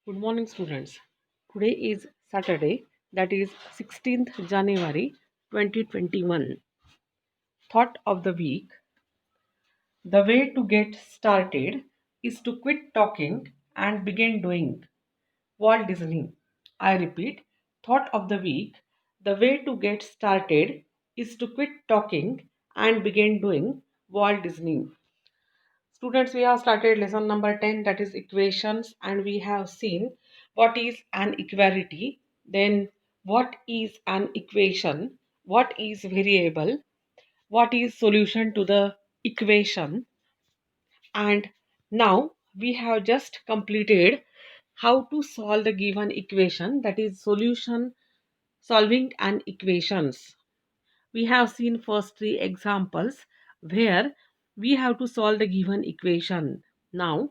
Good morning, students. Today is Saturday, that is 16th January 2021. Thought of the week. The way to get started is to quit talking and begin doing. Walt Disney. I repeat, thought of the week. The way to get started is to quit talking and begin doing. Walt Disney. Students, we have started lesson number 10, that is equations, and we have seen what is an equality, then what is an equation, what is variable, what is solution to the equation, and now we have just completed how to solve the given equation, that is solution solving an equations. We have seen first three examples where we have to solve the given equation. Now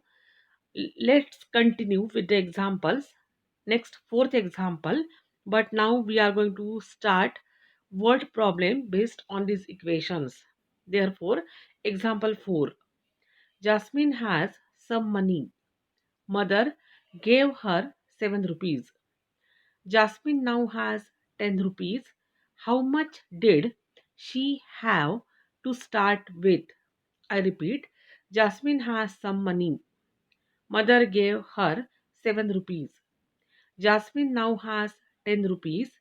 let's continue with the examples. Next, fourth example, but now we are going to start word problem based on these equations. Therefore, example 4. Jasmine has some money. Mother gave her 7 rupees. Jasmine now has 10 rupees. How much did she have to start with? I repeat, Jasmine has some money. Mother gave her 7 rupees. Jasmine now has 10 rupees.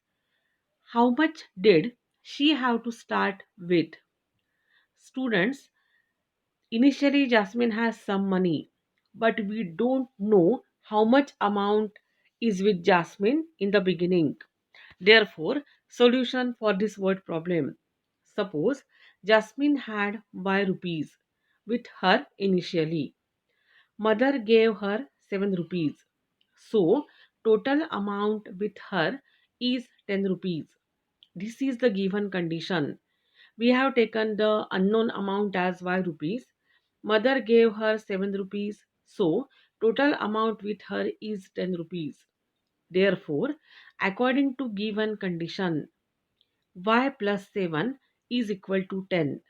How much did she have to start with? Students, initially Jasmine has some money, but we don't know how much amount is with Jasmine in the beginning. Therefore, solution for this word problem. Suppose Jasmine had Y rupees with her initially. Mother gave her 7 rupees. So, total amount with her is 10 rupees. This is the given condition. We have taken the unknown amount as Y rupees. Mother gave her 7 rupees. So, total amount with her is 10 rupees. Therefore, according to given condition, Y plus 7 is equal to 10.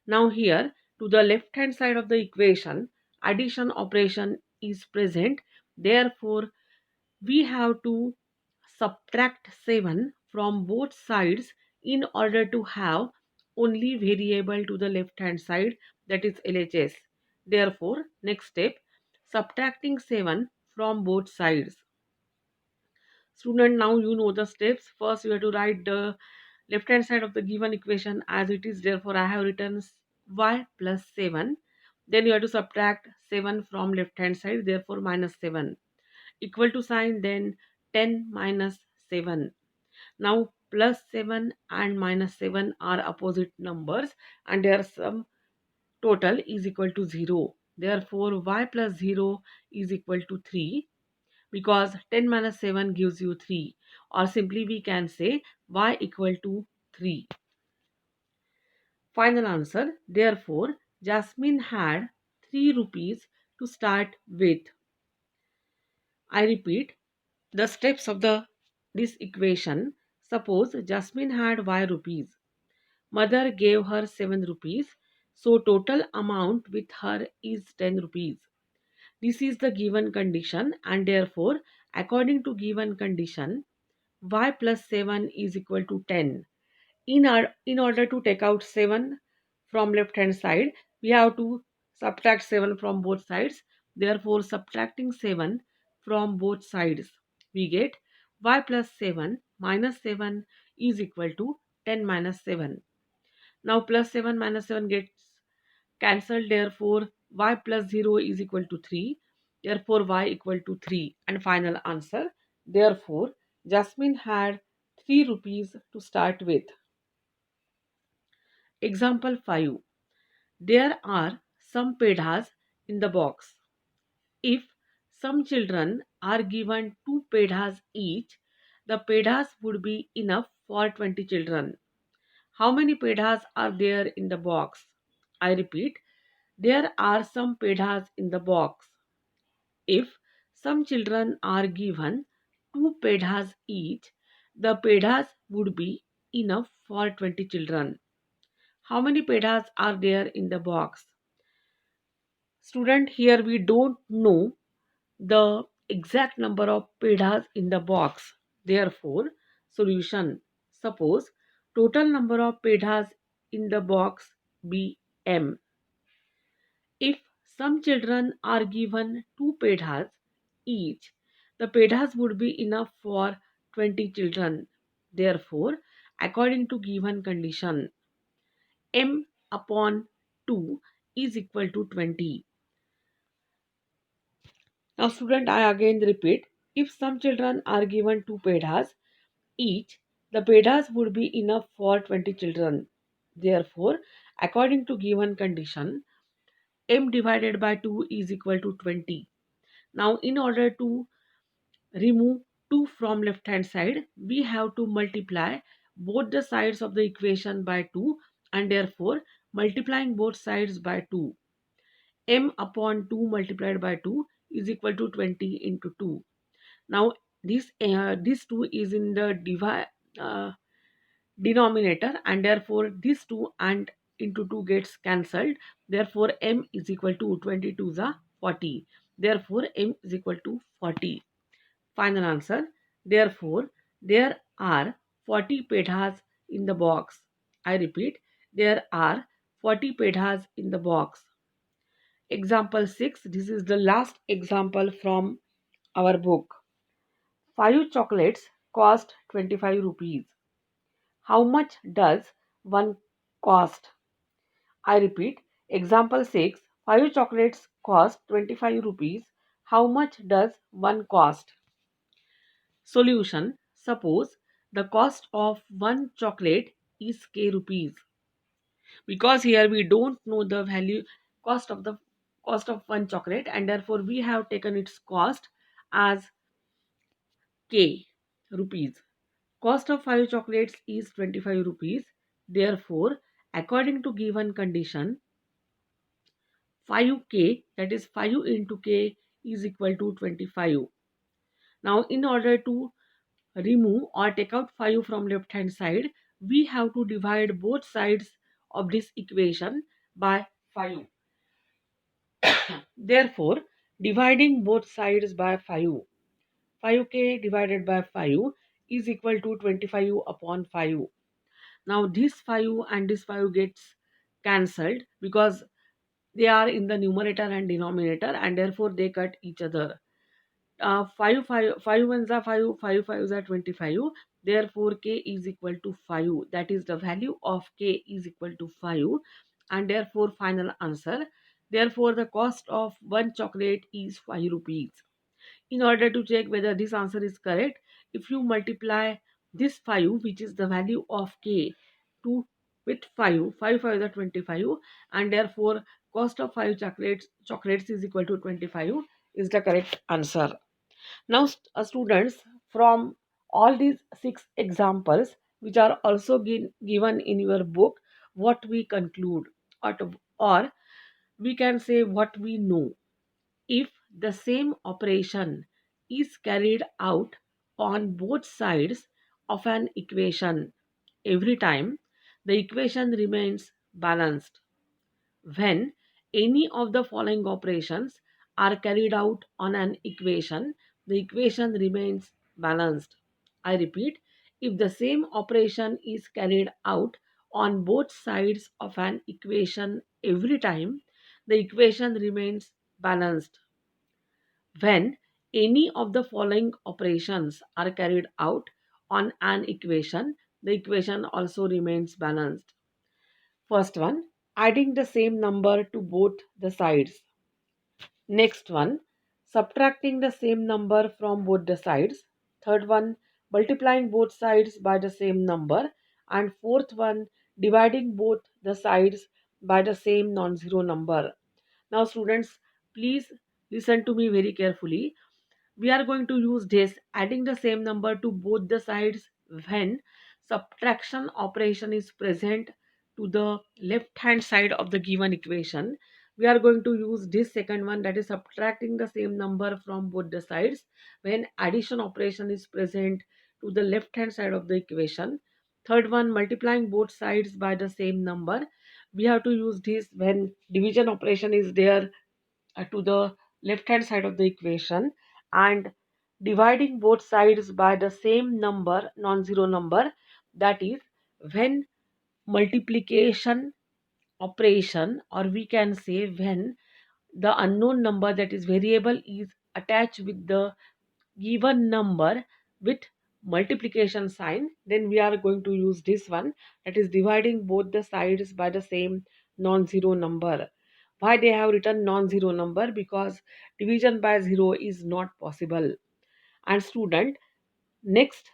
Now here, to the left hand side of the equation, addition operation is present. Therefore, we have to subtract 7 from both sides in order to have only variable to the left hand side, that is LHS. Therefore, next step, subtracting 7 from both sides. Student, now you know the steps. First, you have to write the left hand side of the given equation as it is. Therefore, I have written y plus 7. Then you have to subtract 7 from left hand side. Therefore, minus 7. Equal to sign, then 10 minus 7. Now, plus 7 and minus 7 are opposite numbers and their sum total is equal to 0. Therefore, y plus 0 is equal to 3, because 10 minus 7 gives you 3, or simply we can say y equal to 3. Final answer. Therefore, Jasmine had 3 rupees to start with. I repeat the steps of this equation. Suppose Jasmine had y rupees. Mother gave her 7 rupees. So total amount with her is 10 rupees. This is the given condition, and therefore according to given condition, y plus 7 is equal to 10. In order to take out 7 from left hand side, we have to subtract 7 from both sides. Therefore, subtracting 7 from both sides, we get y plus 7 minus 7 is equal to 10 minus 7. Now plus 7 minus 7 gets cancelled. Therefore, y plus 0 is equal to 3. Therefore, y equal to 3. And final answer. Therefore, Jasmine had 3 rupees to start with. Example 5. There are some pedhas in the box. If some children are given 2 pedhas each, the pedhas would be enough for 20 children. How many pedhas are there in the box? I repeat, there are some pedhas in the box. If some children are given 2 pedhas each, the pedhas would be enough for 20 children. How many pedhas are there in the box? Student, here we don't know the exact number of pedhas in the box. Therefore, solution. Suppose total number of pedhas in the box be m. If some children are given two pedhas each, the pedhas would be enough for 20 children. Therefore, according to given condition, m upon 2 is equal to 20. Now, student, I again repeat, if some children are given two pedhas each, the pedhas would be enough for 20 children. Therefore, according to given condition, m divided by 2 is equal to 20. Now, in order to remove 2 from left hand side, we have to multiply both the sides of the equation by 2, and therefore multiplying both sides by 2. M upon 2 multiplied by 2 is equal to 20 into 2. Now this 2 is in the uh, denominator, and therefore this 2 and into 2 gets cancelled. Therefore m is equal to 22 the 40. Therefore m is equal to 40. Final answer. Therefore, there are 40 pedhas in the box. I repeat, there are 40 pedhas in the box. Example 6. This is the last example from our book. 5 chocolates cost 25 rupees. How much does one cost? I repeat, example 6. 5 chocolates cost 25 rupees. How much does one cost? Solution. Suppose the cost of one chocolate is k rupees. Because here we don't know the value cost of one chocolate, and therefore we have taken its cost as k rupees. Cost of 5 chocolates is 25 rupees. Therefore, according to given condition, 5k, that is 5 into k, is equal to 25. Now, in order to remove or take out 5 from left hand side, we have to divide both sides of this equation by 5. Therefore, dividing both sides by 5, 5k divided by 5 is equal to 25 upon 5. Now this 5 and this 5 gets cancelled because they are in the numerator and denominator, and therefore they cut each other. 5 ones are 5, 5 fives are 25. Therefore, k is equal to 5. That is the value of k is equal to 5. And therefore, final answer. Therefore, the cost of one chocolate is 5 rupees. In order to check whether this answer is correct, if you multiply this 5, which is the value of k, to with 5, 5 5 are 25, and therefore cost of 5 chocolates is equal to 25 is the correct answer. Now, students, from all these 6 examples, which are also given in your book, what we conclude, or we can say what we know. If the same operation is carried out on both sides of an equation every time, the equation remains balanced. When any of the following operations are carried out on an equation, the equation remains balanced. I repeat, if the same operation is carried out on both sides of an equation every time, the equation remains balanced. When any of the following operations are carried out on an equation, the equation also remains balanced. First one, adding the same number to both the sides. Next one, subtracting the same number from both the sides. Third one, multiplying both sides by the same number. And fourth one, dividing both the sides by the same non-zero number. Now students, please listen to me very carefully. We are going to use this adding the same number to both the sides when subtraction operation is present to the left hand side of the given equation. We are going to use this second one, that is subtracting the same number from both the sides when addition operation is present to the left hand side of the equation. Third one, multiplying both sides by the same number. We have to use this when division operation is there to the left hand side of the equation. and dividing both sides by the same number, non-zero number, that is when multiplication operation, or we can say when the unknown number, that is variable, is attached with the given number with multiplication sign, then we are going to use this one, that is dividing both the sides by the same non-zero number. Why they have written non-zero number? Because division by zero is not possible. And student, next,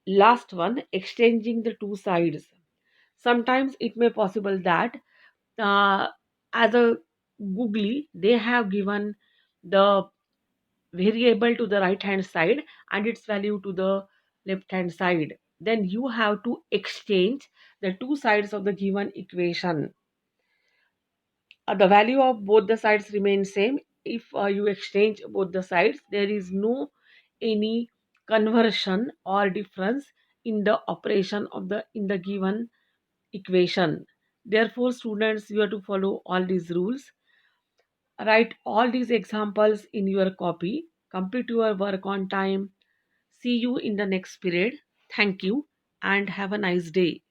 last one, exchanging the two sides. Sometimes it may possible that uh, as a googly they have given the variable to the right hand side and its value to the left hand side, then you have to exchange the two sides of the given equation. The value of both the sides remain same. If you exchange both the sides, there is no any conversion or difference in the operation of the in the given equation. Therefore students, you have to follow all these rules. Write all these examples in your copy. Complete your work on time. See you in the next period. Thank you and have a nice day.